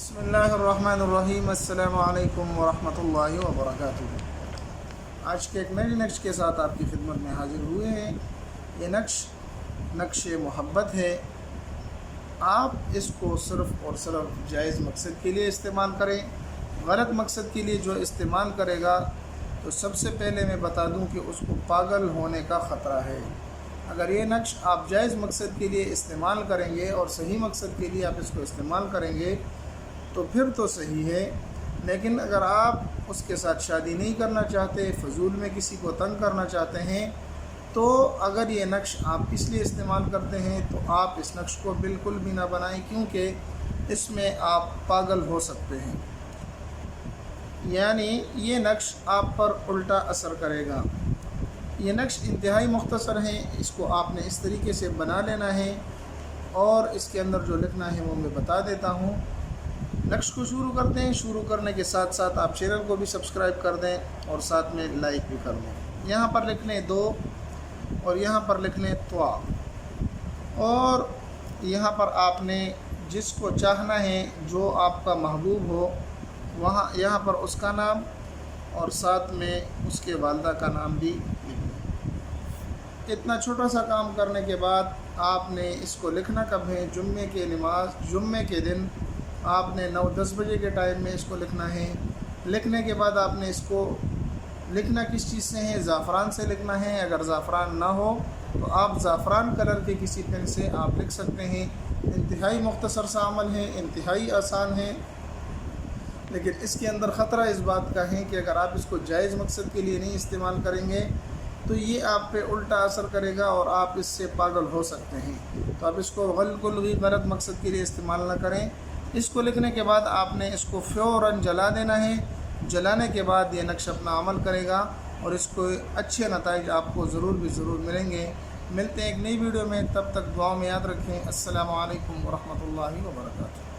بسم اللہ الرحمن الرحیم۔ السلام علیکم ورحمۃ اللہ وبرکاتہ۔ آج کے ایک نئے نقش کے ساتھ آپ کی خدمت میں حاضر ہوئے ہیں۔ یہ نقش محبت ہے۔ آپ اس کو صرف اور صرف جائز مقصد کے لیے استعمال کریں۔ غلط مقصد کے لیے جو استعمال کرے گا تو سب سے پہلے میں بتا دوں کہ اس کو پاگل ہونے کا خطرہ ہے۔ اگر یہ نقش آپ جائز مقصد کے لیے استعمال کریں گے اور صحیح مقصد کے لیے آپ اس کو استعمال کریں گے تو پھر تو صحیح ہے، لیکن اگر آپ اس کے ساتھ شادی نہیں کرنا چاہتے، فضول میں کسی کو تنگ کرنا چاہتے ہیں، تو اگر یہ نقش آپ اس لیے استعمال کرتے ہیں تو آپ اس نقش کو بالکل بھی نہ بنائیں، کیونکہ اس میں آپ پاگل ہو سکتے ہیں۔ یعنی یہ نقش آپ پر الٹا اثر کرے گا۔ یہ نقش انتہائی مختصر ہیں، اس کو آپ نے اس طریقے سے بنا لینا ہے، اور اس کے اندر جو لکھنا ہے وہ میں بتا دیتا ہوں۔ نقش کو شروع کرتے ہیں۔ شروع کرنے کے ساتھ ساتھ آپ چینل کو بھی سبسکرائب کر دیں اور ساتھ میں لائک بھی کر دیں۔ یہاں پر لکھ لیں 2 اور یہاں پر لکھ لیں طوا، اور یہاں پر آپ نے جس کو چاہنا ہے، جو آپ کا محبوب ہو، یہاں پر اس کا نام اور ساتھ میں اس کے والدہ کا نام بھی لکھ لیں۔ اتنا چھوٹا سا کام کرنے کے بعد آپ نے اس کو لکھنا کب ہے؟ جمعے کے دن آپ نے 9-10 بجے کے ٹائم میں اس کو لکھنا ہے۔ لکھنے کے بعد آپ نے اس کو لکھنا کس چیز سے ہے؟ زعفران سے لکھنا ہے۔ اگر زعفران نہ ہو تو آپ زعفران کلر کے کسی پین سے آپ لکھ سکتے ہیں۔ انتہائی مختصر سا عمل ہے، انتہائی آسان ہے، لیکن اس کے اندر خطرہ اس بات کا ہے کہ اگر آپ اس کو جائز مقصد کے لیے نہیں استعمال کریں گے تو یہ آپ پہ الٹا اثر کرے گا اور آپ اس سے پاگل ہو سکتے ہیں۔ تو آپ اس کو بالکل بھی غلط مقصد کے لیے استعمال نہ کریں۔ اس کو لکھنے کے بعد آپ نے اس کو فوراً جلا دینا ہے۔ جلانے کے بعد یہ نقش اپنا عمل کرے گا اور اس کو اچھے نتائج آپ کو ضرور ملیں گے۔ ملتے ہیں ایک نئی ویڈیو میں، تب تک دعاؤں میں یاد رکھیں۔ السلام علیکم ورحمۃ اللہ وبرکاتہ۔